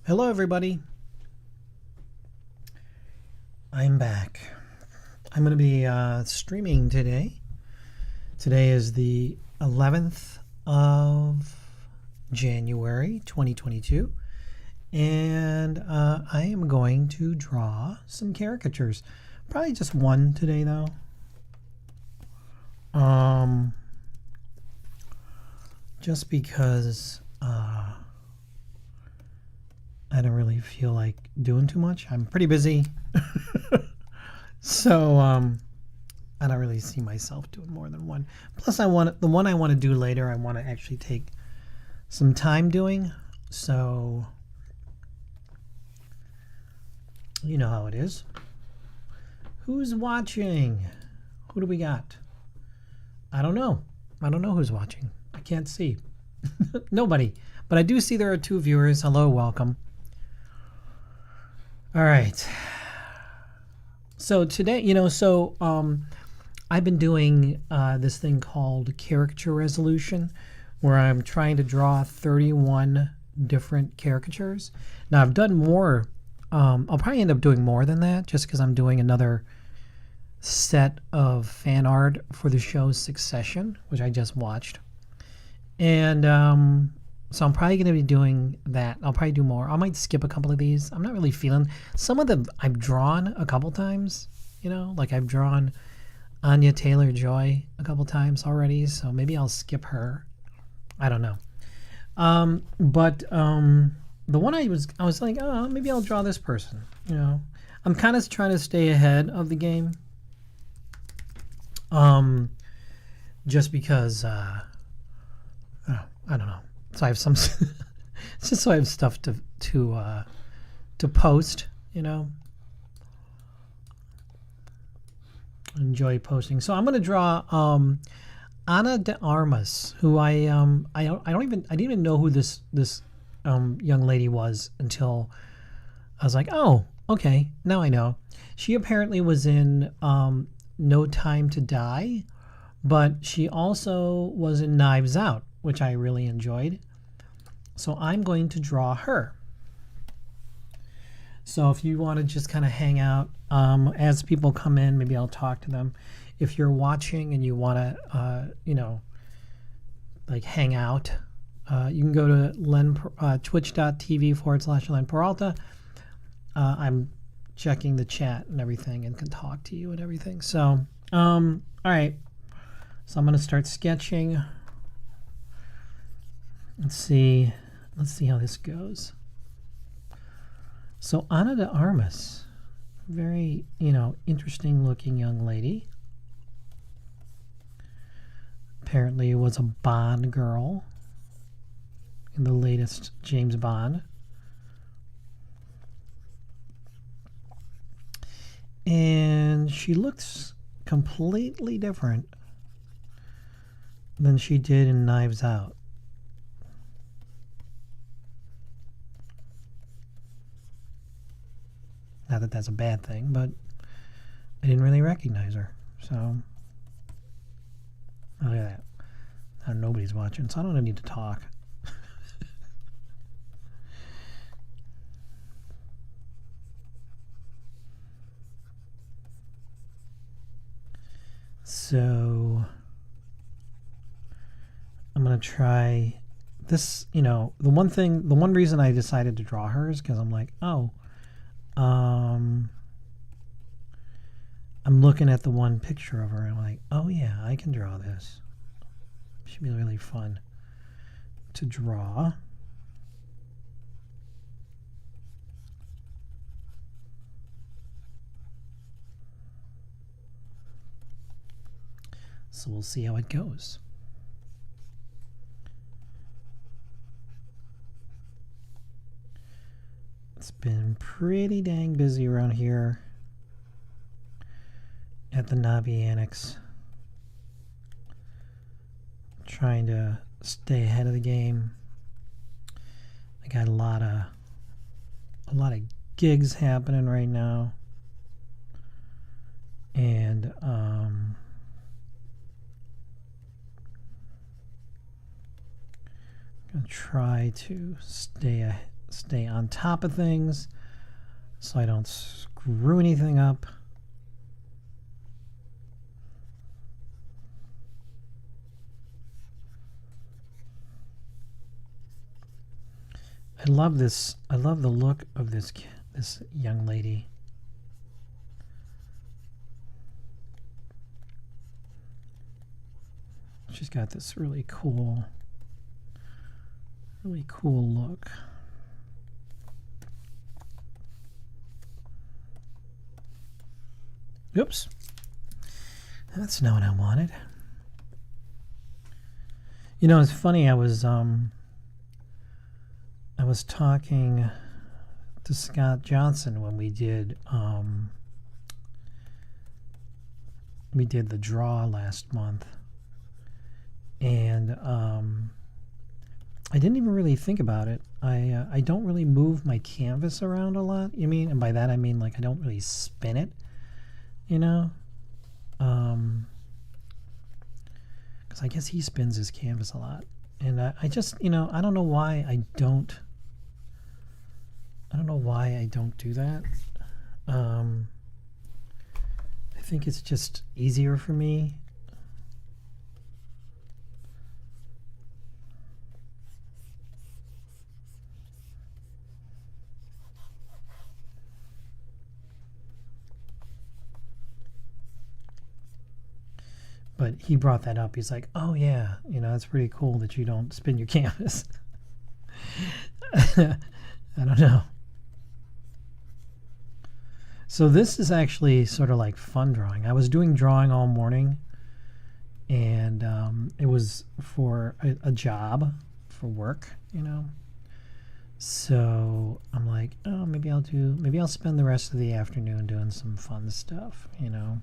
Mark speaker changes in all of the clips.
Speaker 1: Hello, everybody. I'm back. I'm going to be streaming today. Today is the 11th of January, 2022. And I am going to draw some caricatures. Probably just one today, though. Just because I don't really feel like doing too much. I'm pretty busy. So I don't really see myself doing more than one. Plus, the one I want to do later, I want to actually take some time doing. So you know how it is. Who's watching? Who do we got? I don't know. I don't know who's watching. I can't see. Nobody. But I do see there are 2 viewers. Hello, welcome. All right. So today, I've been doing this thing called caricature resolution, where I'm trying to draw 31 different caricatures. Now, I've done more. I'll probably end up doing more than that, just because I'm doing another set of fan art for the show Succession, which I just watched. And so I'm probably going to be doing that. I'll probably do more. I might skip a couple of these. I'm not really feeling some of them. I've drawn a couple times, like I've drawn Anya Taylor-Joy a couple times already, so maybe I'll skip her. I don't know. But the one I was like, oh, maybe I'll draw this person. I'm kind of trying to stay ahead of the game. Just because I don't know. So I have some it's just so I have stuff to post, Enjoy posting. So I'm going to draw Ana de Armas, who I didn't even know who this young lady was until I was like, "Oh, okay, now I know." She apparently was in No Time to Die, but she also was in Knives Out, which I really enjoyed. So I'm going to draw her. So if you want to just kind of hang out, as people come in, maybe I'll talk to them. If you're watching and you want to, like hang out, you can go to twitch.tv/Len Peralta. I'm checking the chat and everything and can talk to you and everything. So, all right. So I'm going to start sketching. Let's see how this goes. So Ana de Armas, very, interesting looking young lady. Apparently was a Bond girl in the latest James Bond. And she looks completely different than she did in Knives Out. Not that that's a bad thing, but I didn't really recognize her. So, look at that. Now nobody's watching, so I don't need to talk. So, I'm going to try this, the one reason I decided to draw her is because I'm like, I'm looking at the one picture of her and I'm like, oh yeah, I can draw this. Should be really fun to draw. So we'll see how it goes. It's been pretty dang busy around here at the Navi Annex. Trying to stay ahead of the game. I got a lot of gigs happening right now. And I'm gonna try to stay stay on top of things so I don't screw anything up. I love this. I love the look of this young lady. She's got this really cool look. Oops. That's not what I wanted. You know, it's funny, I was talking to Scott Johnson when we did the draw last month. And I didn't even really think about it. I don't really move my canvas around a lot, you mean? And by that I mean like I don't really spin it, you know? Because I guess he spins his canvas a lot. And I just, you know, I don't know why I don't do that. I think it's just easier for me. But he brought that up. He's like, oh yeah, you know, it's pretty cool that you don't spin your canvas. I don't know. So this is actually sort of like fun drawing. I was doing drawing all morning, and it was for a job, for work, you know. So I'm like, oh, maybe I'll spend the rest of the afternoon doing some fun stuff, you know.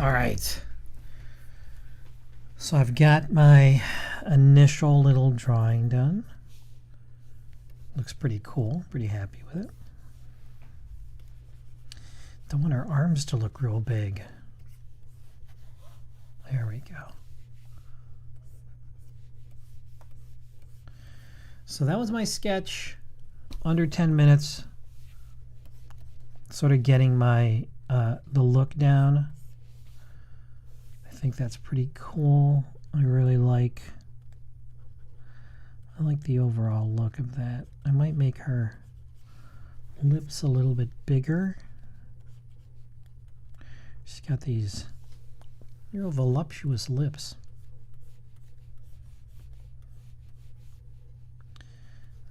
Speaker 1: All right, so I've got my initial little drawing done. Looks pretty cool, pretty happy with it. Don't want our arms to look real big. There we go. So that was my sketch, under 10 minutes, sort of getting my the look down. I think that's pretty cool. I like the overall look of that. I might make her lips a little bit bigger. She's got these real voluptuous lips.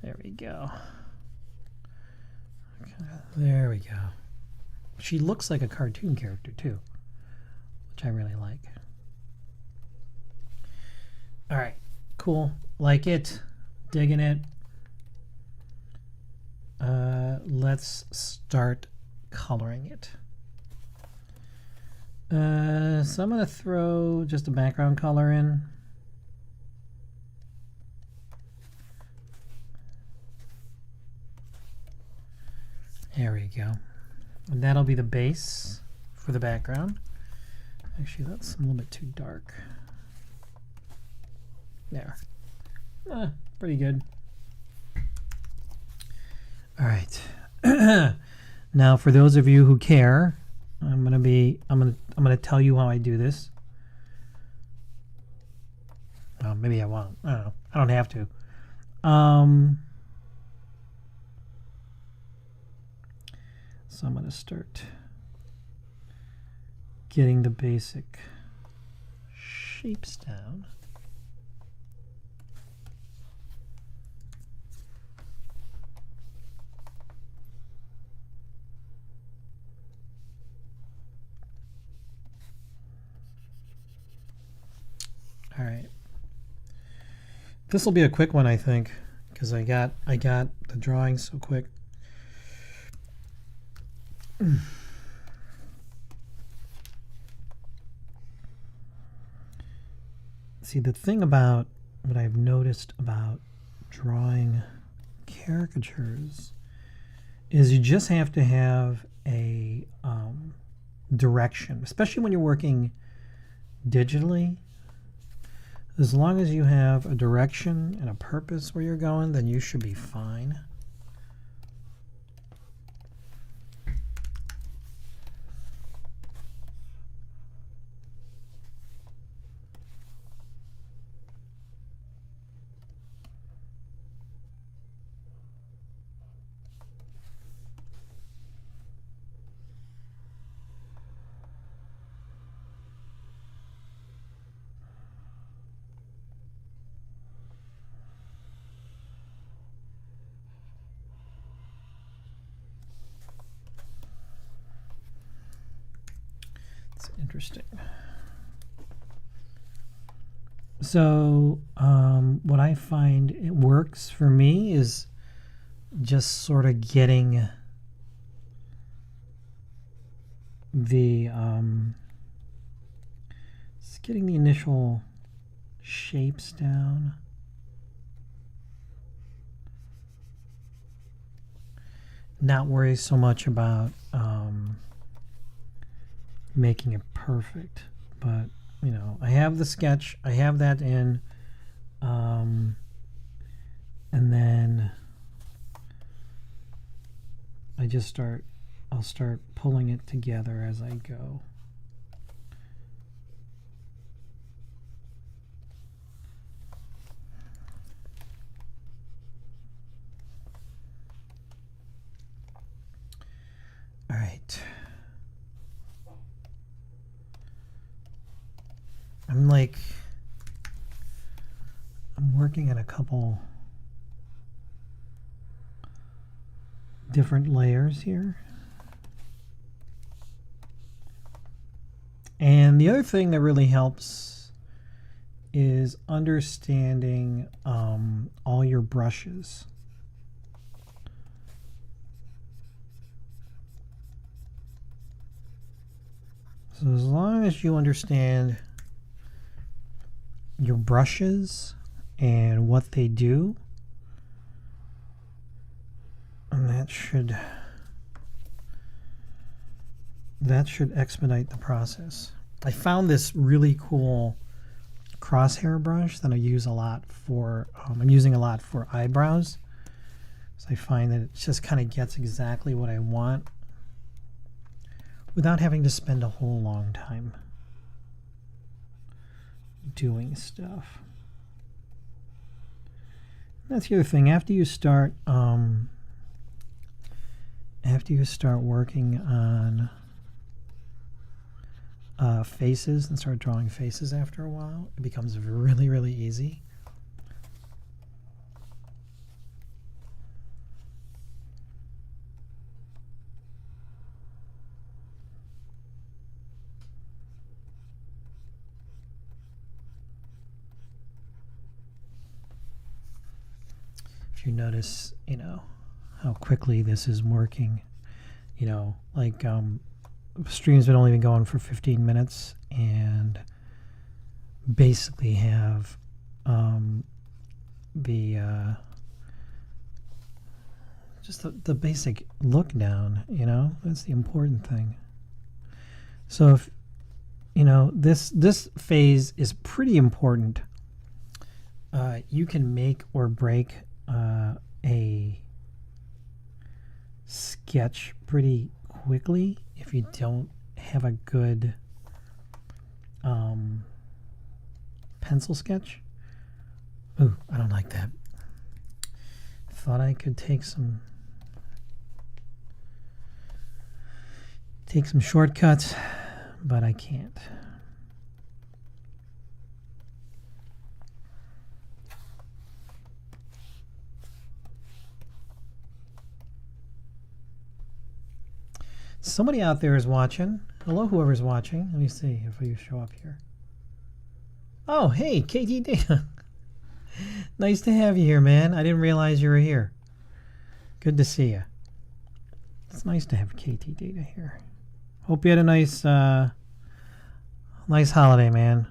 Speaker 1: There we go. There we go. She looks like a cartoon character too, which I really like. All right, cool. Like it, digging it. Let's start coloring it. So I'm going to throw just a background color in. There we go. And that'll be the base for the background. Actually, that's a little bit too dark. There. Pretty good. All right. Now, for those of you who care, I'm gonna tell you how I do this. Well, maybe I won't. I don't know. I don't have to. So I'm gonna start getting the basic shapes down. All right. This will be a quick one, I think, because I got the drawing so quick. See, the thing about what I've noticed about drawing caricatures is you just have to have a direction, especially when you're working digitally. As long as you have a direction and a purpose where you're going, then you should be fine. Interesting. So what I find it works for me is just sort of getting the initial shapes down. Not worry so much about making it perfect, but you know, I have the sketch, I have that in, and then I'll start pulling it together as I go. All right. I'm working on a couple different layers here. And the other thing that really helps is understanding all your brushes. So as long as you understand your brushes and what they do, and that should expedite the process. I found this really cool crosshair brush that I use a lot for I'm using a lot for eyebrows. So I find that it just kind of gets exactly what I want without having to spend a whole long time doing stuff. That's the other thing. After you start working on faces and start drawing faces after a while, it becomes really, really easy. If you notice, you know, how quickly this is working, you know, like stream's been only been going for 15 minutes and basically have just the basic look down, you know, that's the important thing. So if, you know, this phase is pretty important. You can make or break a sketch pretty quickly if you don't have a good pencil sketch. Ooh, I don't like that. Thought I could take some shortcuts, but I can't. Somebody out there is watching. Hello, whoever's watching. Let me see if you show up here. Oh, hey, KT Data. Nice to have you here, man. I didn't realize you were here. Good to see you. It's nice to have KT Data here. Hope you had a nice holiday, man.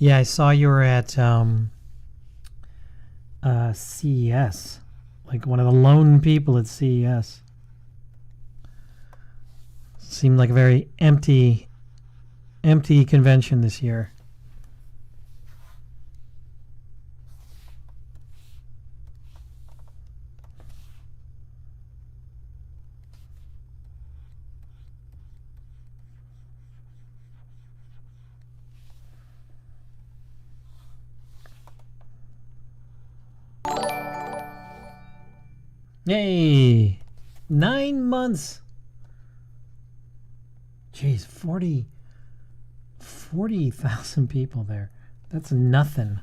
Speaker 1: Yeah, I saw you were at CES, like one of the lone people at CES. Seemed like a very empty convention this year. Yay! 9 months. Jeez, 40,000 people there. That's nothing.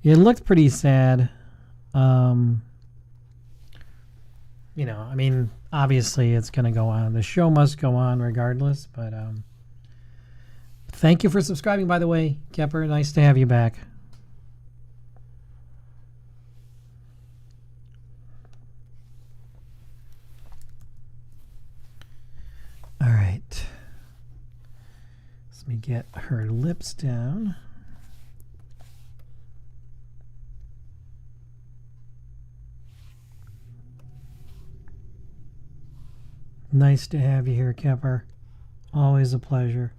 Speaker 1: It looked pretty sad. You know, I mean, obviously it's going to go on. The show must go on regardless, but thank you for subscribing, by the way, Kepper. Nice to have you back. All right. Let me get her lips down. Nice to have you here, Kepper. Always a pleasure.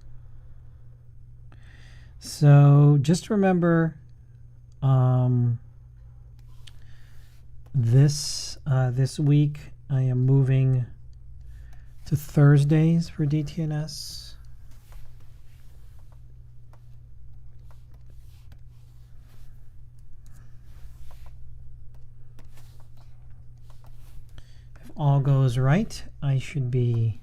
Speaker 1: So just remember, this week I am moving to Thursdays for DTNS. If all goes right, I should be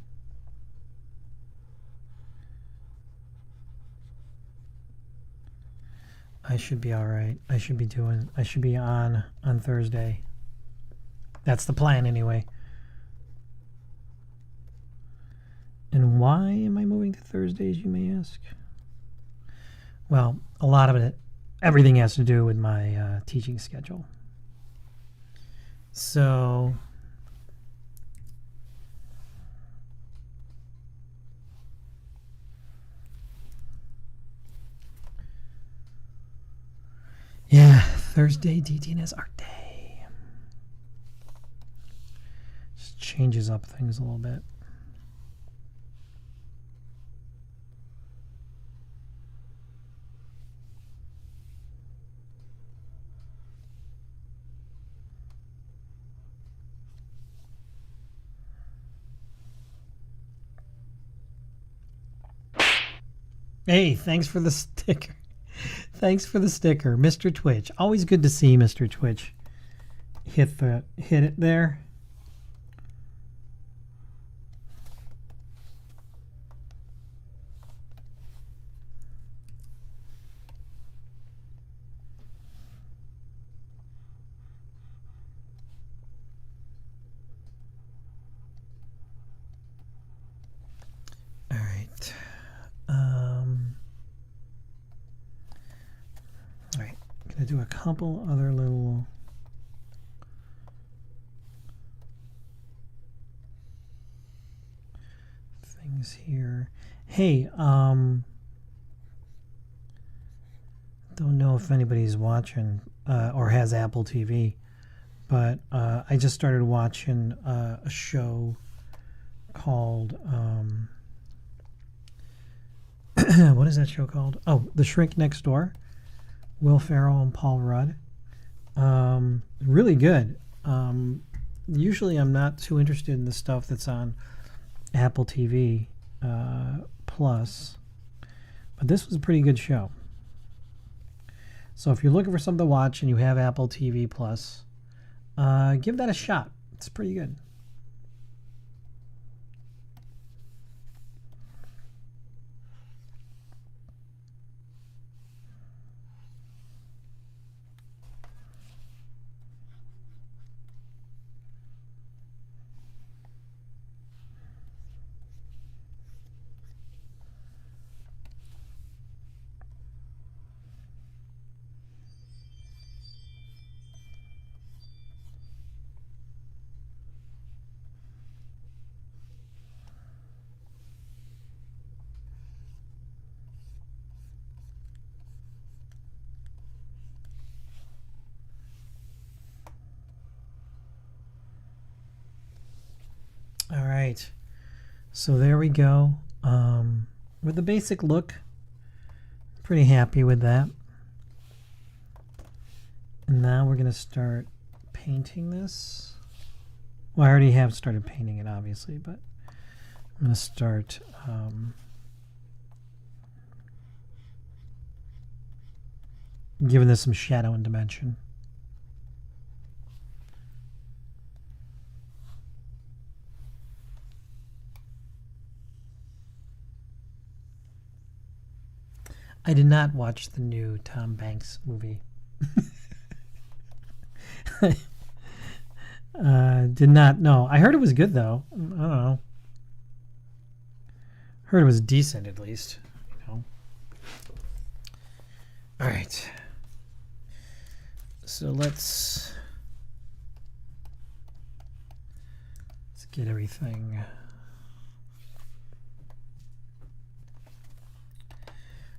Speaker 1: all right. I should be on Thursday. That's the plan anyway. And why am I moving to Thursdays, you may ask? Well, a lot of it, everything has to do with my teaching schedule. So yeah, Thursday DTNS art day. Just changes up things a little bit. Hey, thanks for the sticker. Thanks for the sticker, Mr. Twitch. Always good to see Mr. Twitch hit it there. All right. All right. Gonna do a couple other little things here. Hey, don't know if anybody's watching or has Apple TV, but I just started watching a show called what is that show called? Oh, The Shrink Next Door. Will Ferrell and Paul Rudd. Really good. Usually I'm not too interested in the stuff that's on Apple TV Plus, but this was a pretty good show. So if you're looking for something to watch and you have Apple TV Plus, give that a shot. It's pretty good. right. So there we go. With the basic look, pretty happy with that. And now we're going to start painting this. Well, I already have started painting it, obviously, but I'm going to start giving this some shadow and dimension. I did not watch the new Tom Hanks movie. Did not know. I heard it was good though. I don't know. Heard it was decent at least. You know. All right. So let's get everything.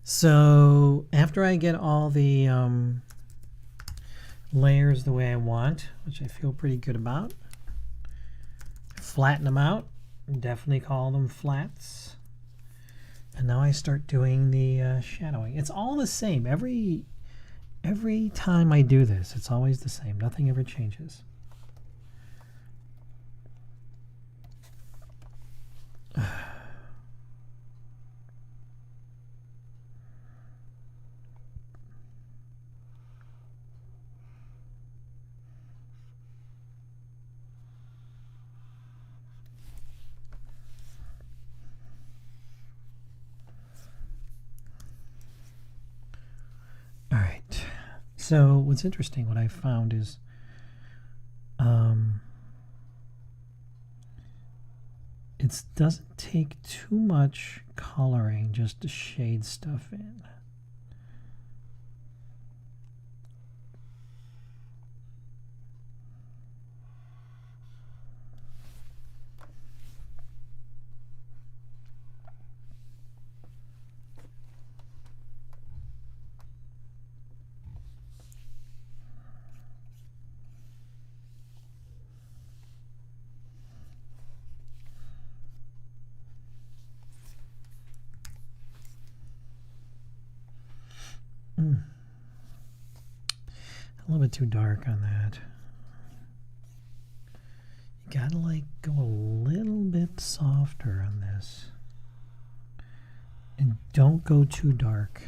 Speaker 1: So after I get all the layers the way I want, which I feel pretty good about, flatten them out, definitely call them flats. And now I start doing the shadowing. It's all the same. Every time I do this, it's always the same. Nothing ever changes. So what's interesting, what I found is it doesn't take too much coloring just to shade stuff in. A little bit too dark on that. You gotta like go a little bit softer on this. And don't go too dark.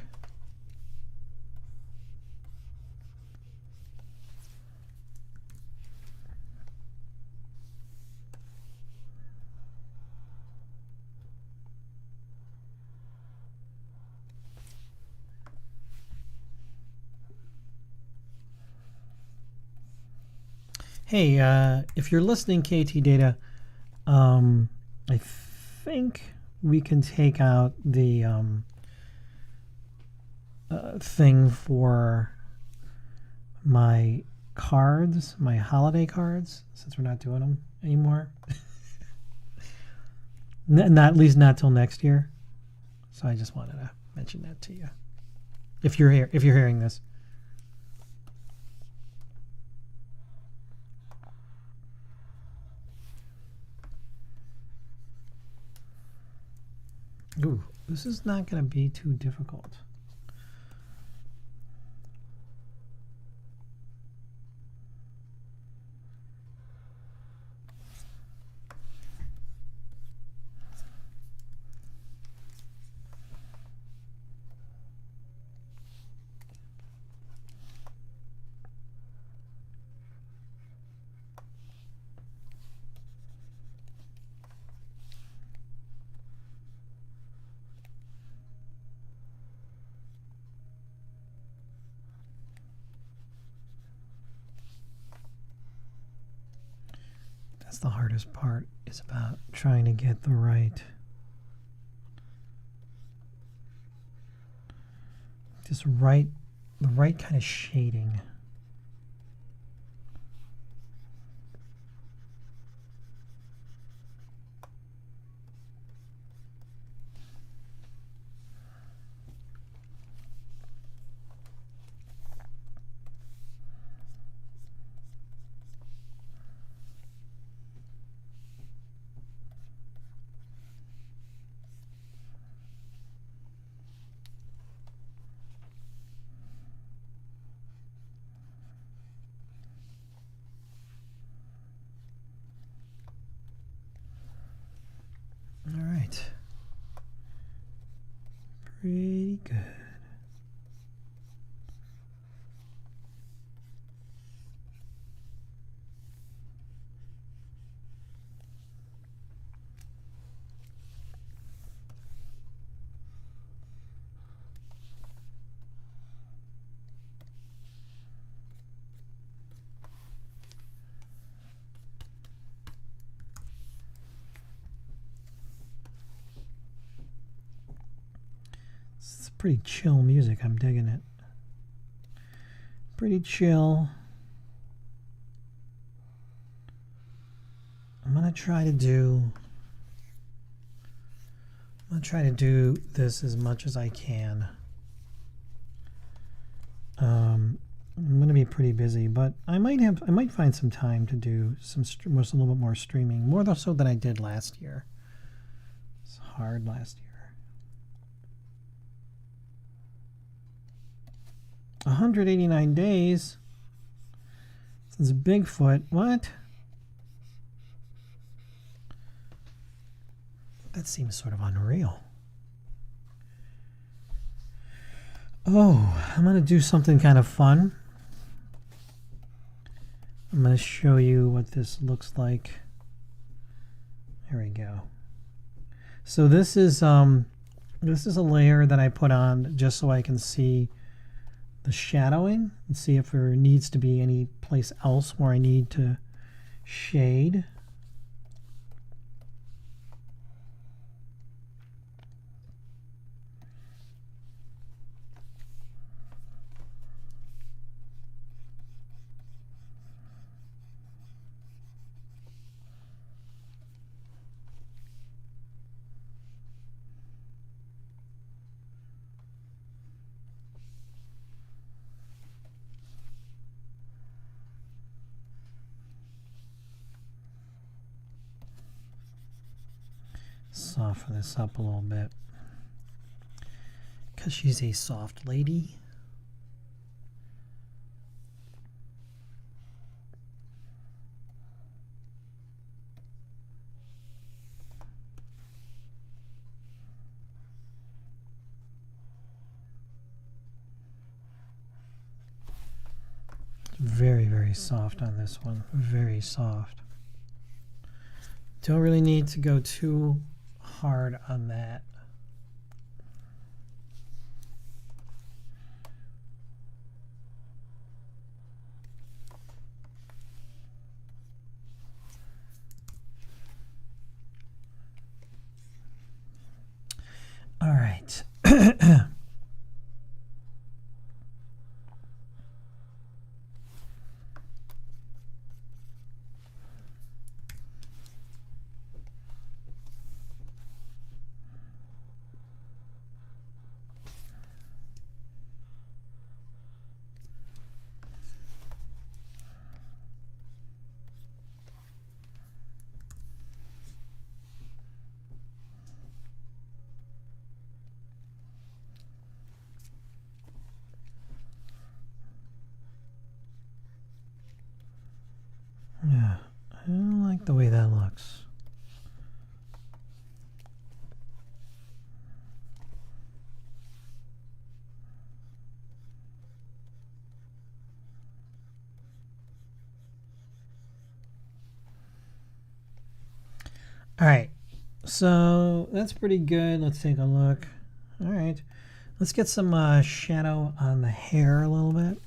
Speaker 1: Hey, if you're listening, KT Data, I think we can take out the thing for my cards, my holiday cards, since we're not doing them anymore. Not at least not till next year. So I just wanted to mention that to you. If you're here, if you're hearing this. Ooh, this is not going to be too difficult. That's the hardest part, is about trying to get the right the right kind of shading. pretty good. It's pretty chill music. I'm digging it. Pretty chill. I'm gonna try to do this as much as I can. I'm gonna be pretty busy, but I might find some time to do a little bit more streaming, more so than I did last year. It's hard last year. 189 days since Bigfoot. What? That seems sort of unreal. Oh, I'm going to do something kind of fun. I'm going to show you what this looks like. There we go. So this is a layer that I put on just so I can see the shadowing and see if there needs to be any place else where I need to shade. Soften this up a little bit because she's a soft lady. Very, very soft on this one. Very soft. Don't really need to go too hard on that. All right. Yeah, I don't like the way that looks. All right, so that's pretty good. Let's take a look. All right, let's get some shadow on the hair a little bit.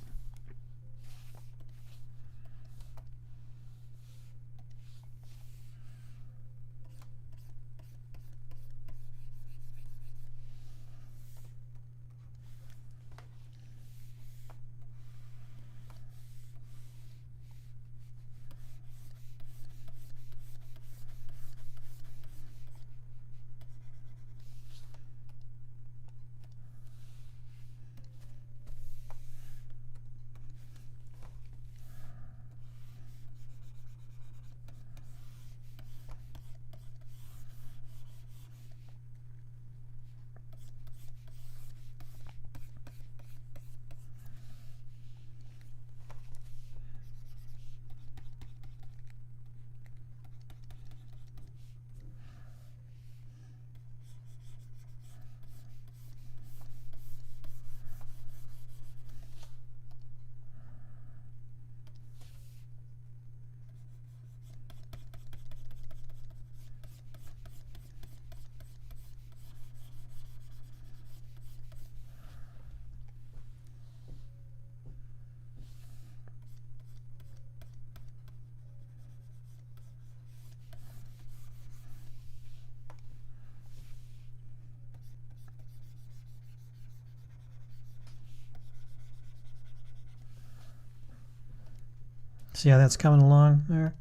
Speaker 1: See how that's coming along there?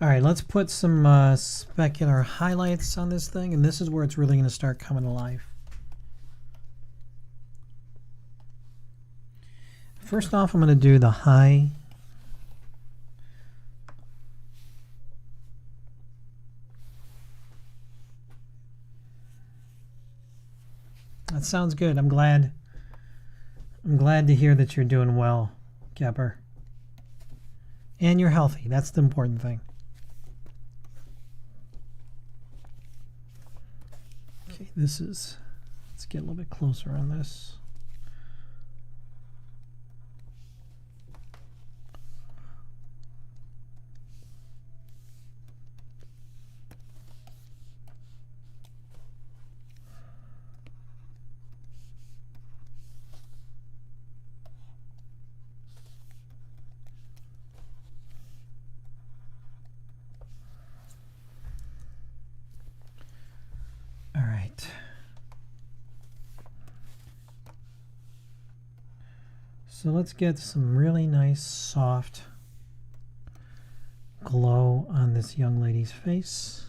Speaker 1: All right, let's put some specular highlights on this thing, and this is where it's really going to start coming to life. First off, I'm going to do the high. That sounds good. I'm glad to hear that you're doing well, Kepper. And you're healthy. That's the important thing. Okay, let's get a little bit closer on this. So let's get some really nice soft glow on this young lady's face.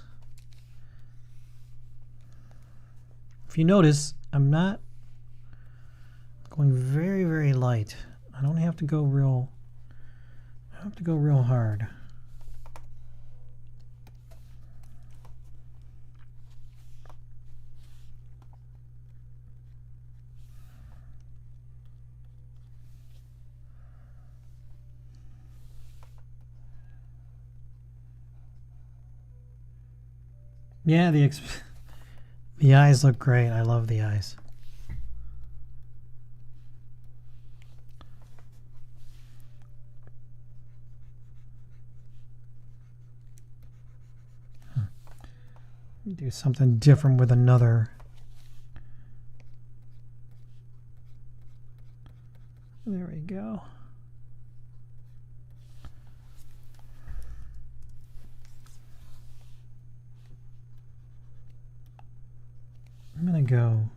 Speaker 1: If you notice, I'm not going very, very light. I don't have to go real hard. Yeah, the eyes look great. I love the eyes. Do something different with another. There we go. I'm gonna go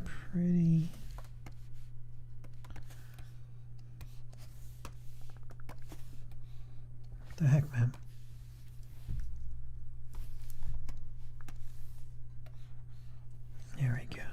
Speaker 1: pretty. What the heck, man? There we go.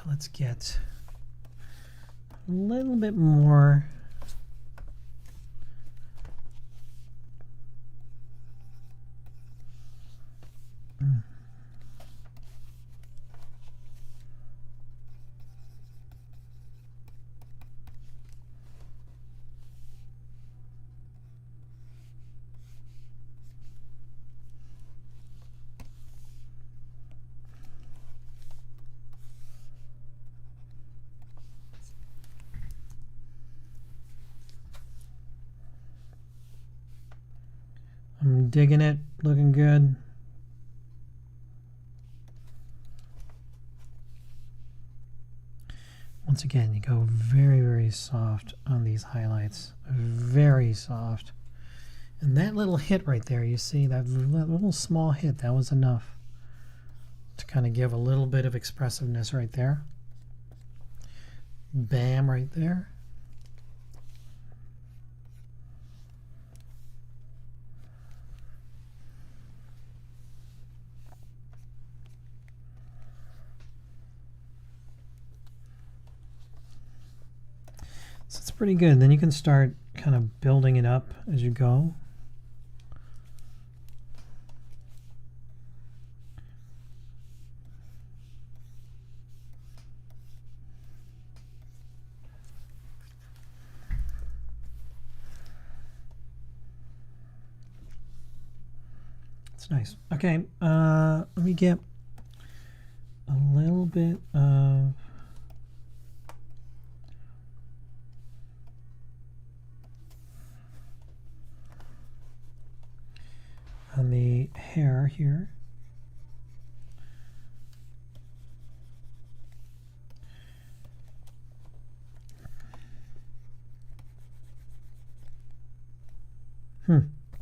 Speaker 1: Let's get a little bit more. I'm digging it, looking good. Once again, you go very, very soft on these highlights. Very soft. And that little hit right there, you see, that little small hit, that was enough to kind of give a little bit of expressiveness right there. Bam, right there. So it's pretty good. Then you can start kind of building it up as you go. It's nice. Okay, let me get a little bit of on the hair here.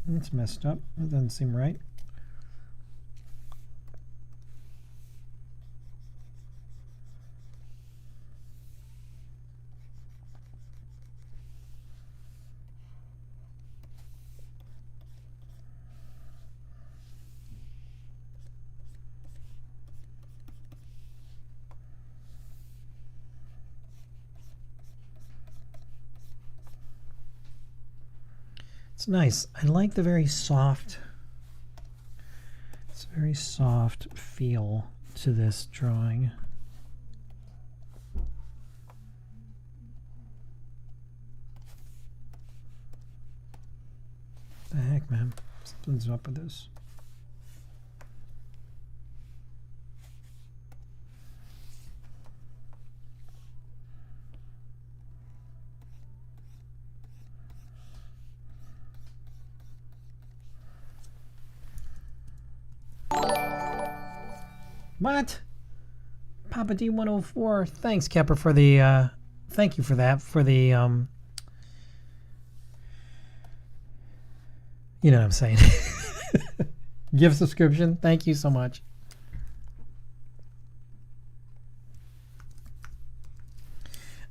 Speaker 1: That's messed up. That doesn't seem right. It's nice. I like the very soft, it's a very soft feel to this drawing. What the heck, man? Something's up with this. What? Papa D104. Thanks, Kepper, for the thank you for that, for the you know what I'm saying. Gift subscription. Thank you so much.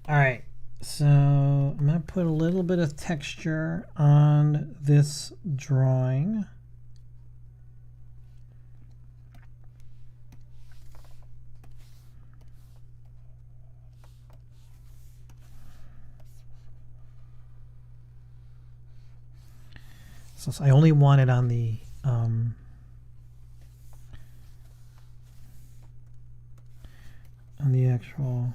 Speaker 1: All right. So I'm going to put a little bit of texture on this drawing. So I only want it on the actual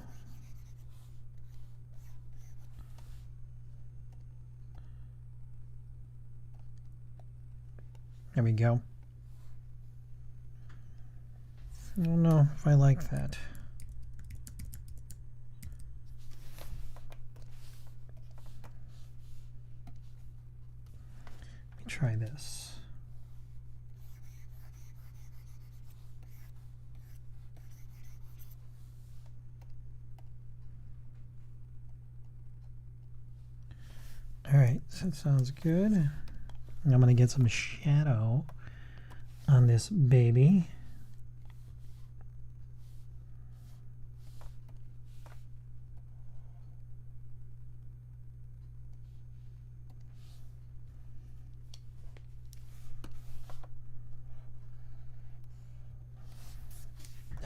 Speaker 1: there we go. I don't know if I like that. Try this. All right, so that sounds good. I'm going to get some shadow on this baby.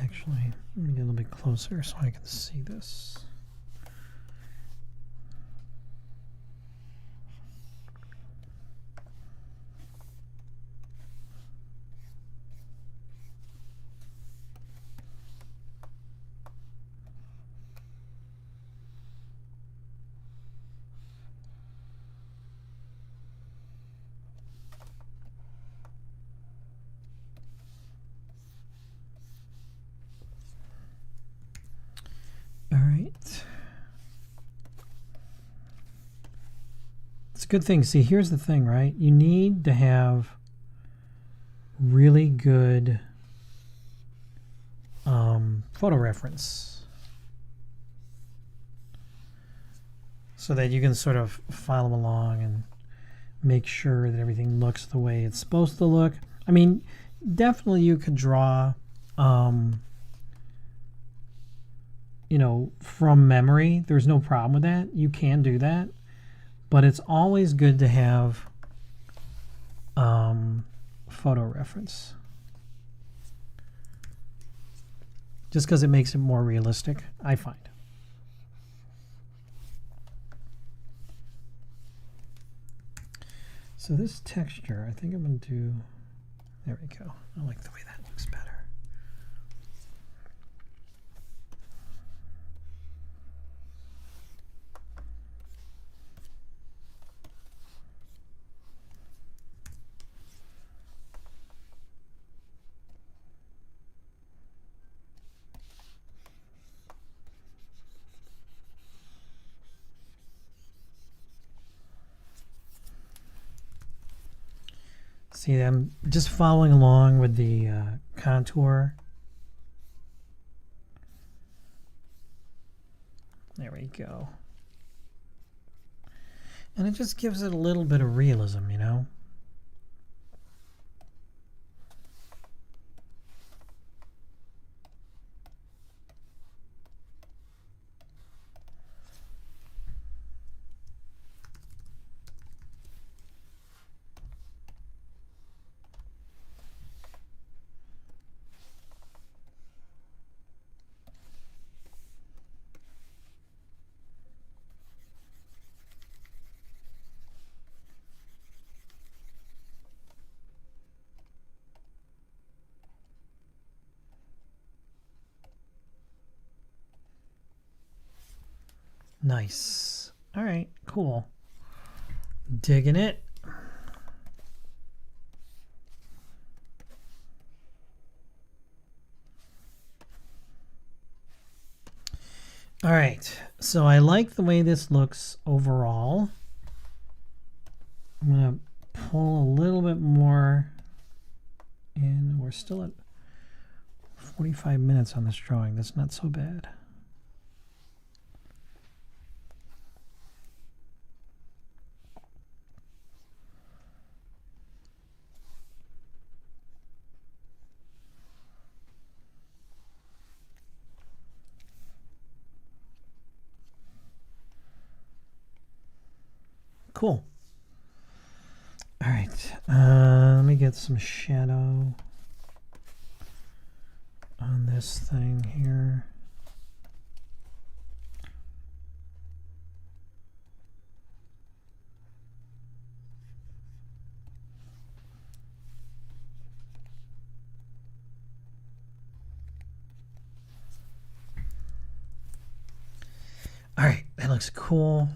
Speaker 1: Actually, let me get a little bit closer so I can see this. It's a good thing. See, here's the thing, right? You need to have really good photo reference so that you can sort of follow along and make sure that everything looks the way it's supposed to look. I mean, definitely you could draw you know, from memory. There's no problem with that. You can do that. But it's always good to have photo reference. Just because it makes it more realistic, I find. So this texture, I think I'm going to do, there we go. I like the way that looks better. See, I'm just following along with the contour. There we go. And it just gives it a little bit of realism, you know? Nice. All right, cool. Digging it. All right, so I like the way this looks overall. I'm going to pull a little bit more in. We're still at 45 minutes on this drawing. That's not so bad. Cool. All right, let me get some shadow on this thing here. All right, that looks cool.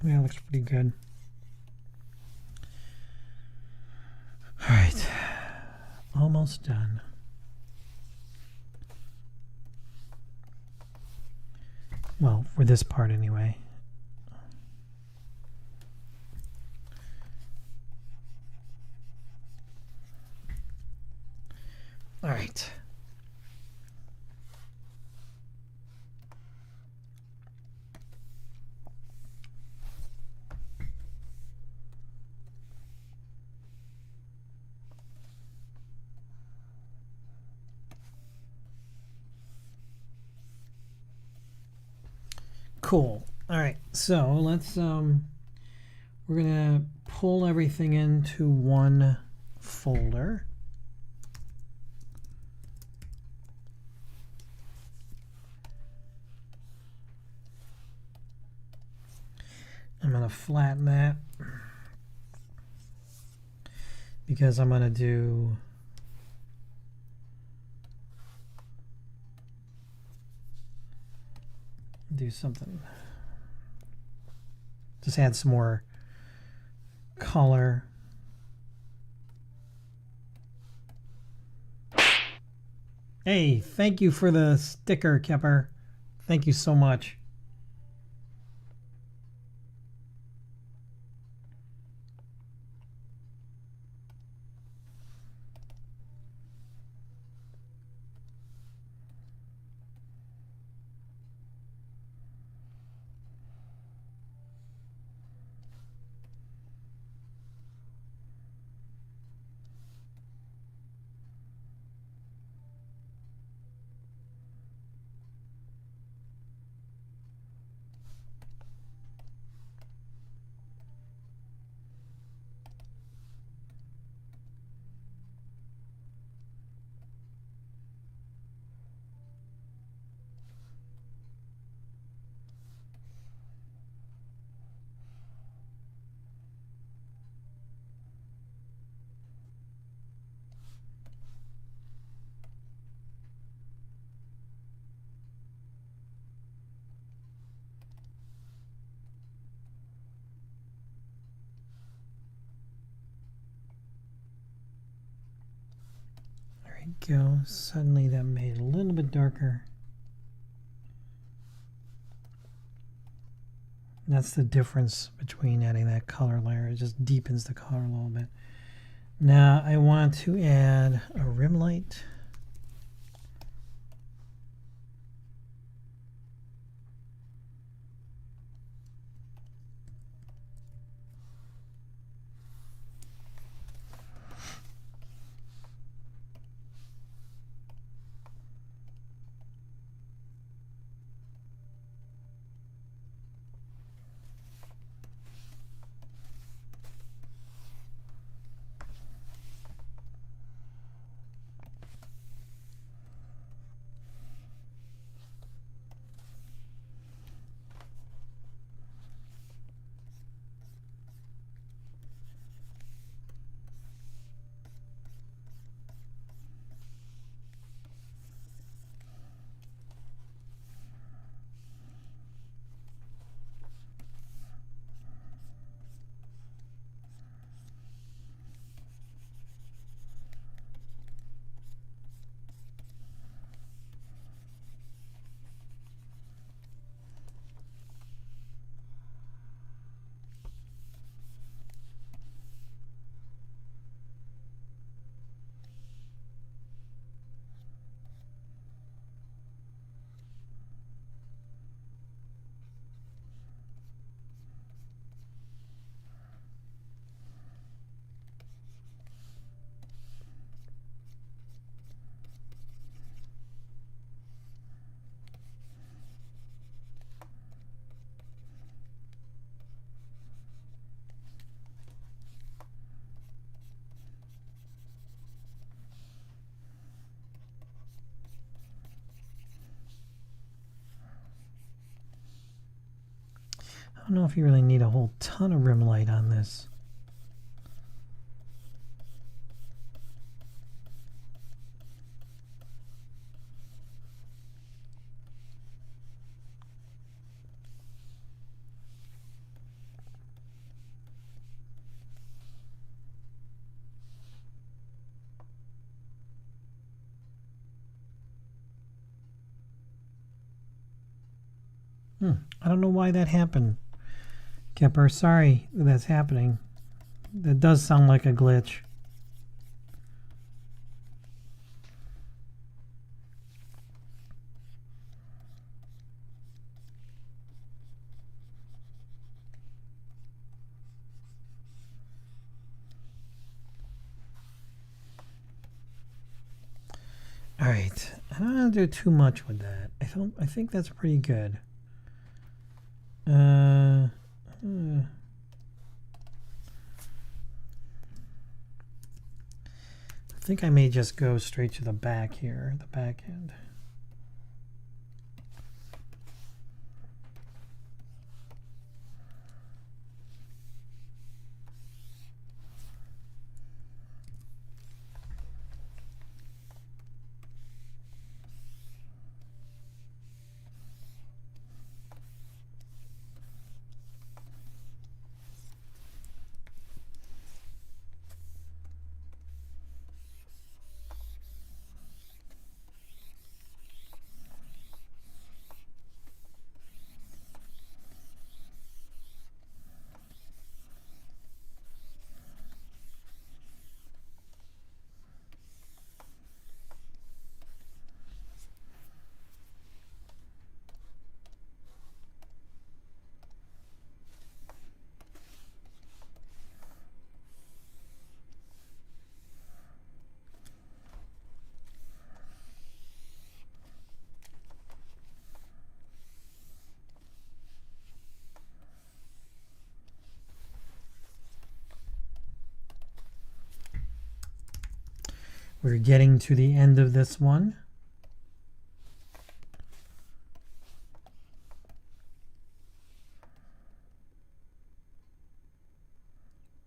Speaker 1: Yeah, it looks pretty good. All right, almost done. Well, for this part anyway. All right. Cool. All right, so let's we're gonna pull everything into one folder. I'm gonna flatten that because I'm gonna do something. Just add some more color. Hey, thank you for the sticker, Kepper. Thank you so much. we go. Suddenly that made it a little bit darker. That's the difference between adding that color layer. It just deepens the color a little bit. Now I want to add a rim light. I don't know if you really need a whole ton of rim light on this. I don't know why that happened, Kipper. Sorry that's happening. That does sound like a glitch. All right, I don't want to do too much with that. I think that's pretty good. I think I may just go straight to the back here, the back end. We're getting to the end of this one.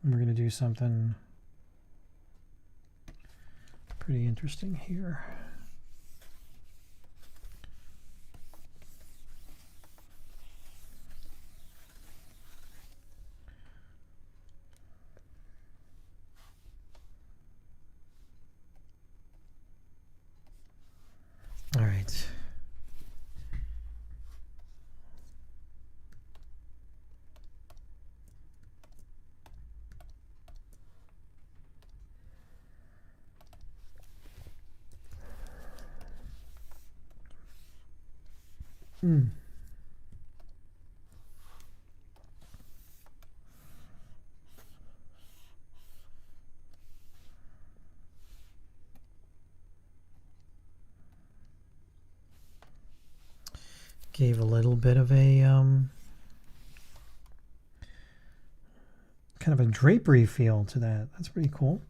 Speaker 1: We're going to do something pretty interesting here. Gave a little bit of a kind of a drapery feel to that. That's pretty cool.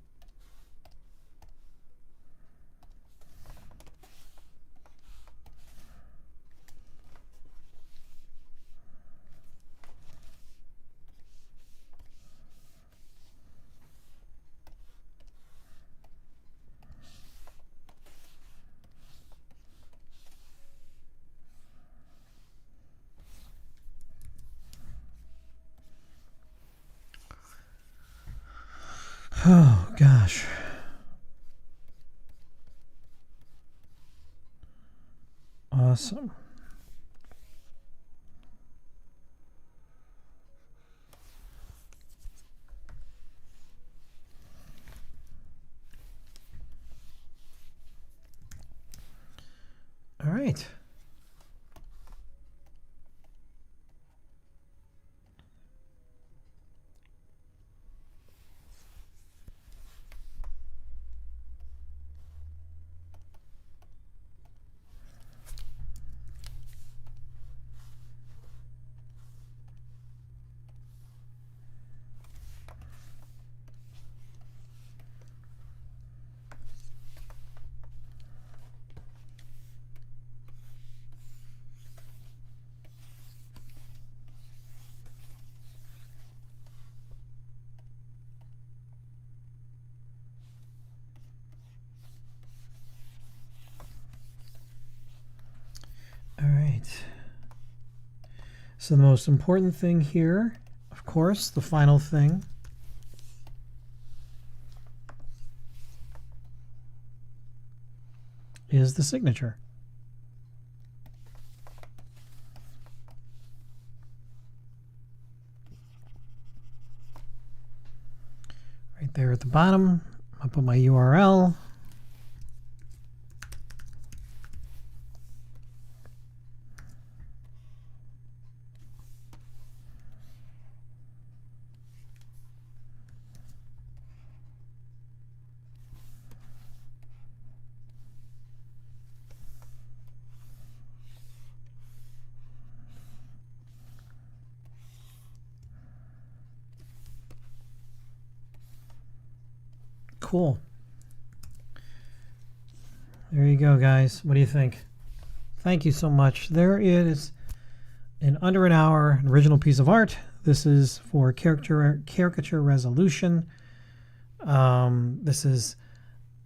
Speaker 1: Oh, gosh. Awesome. All right. All right. So the most important thing here, of course, the final thing, is the signature. Right there at the bottom, I'll put my URL. Cool. There you go, guys. What do you think? Thank you so much. There it is, in under an hour, an original piece of art. This is for caricature resolution. This is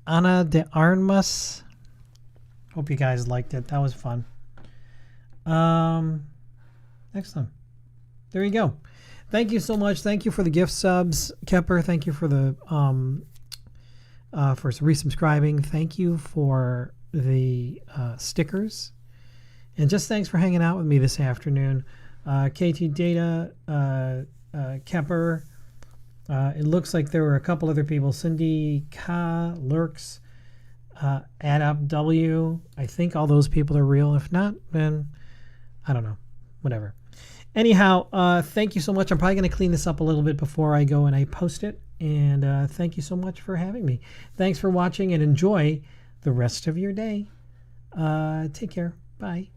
Speaker 1: Ana de Armas. Hope you guys liked it. That was fun. Excellent. There you go. Thank you so much. Thank you for the gift subs, Kepper. Thank you for the for resubscribing. Thank you for the stickers, and just thanks for hanging out with me this afternoon. KT Data, Kepper. It looks like there were a couple other people. Cindy Ka, Lurks, AdUpW. I think all those people are real. If not, then I don't know. Whatever. Anyhow, thank you so much. I'm probably going to clean this up a little bit before I go and I post it. And thank you so much for having me. Thanks for watching and enjoy the rest of your day. Take care. Bye.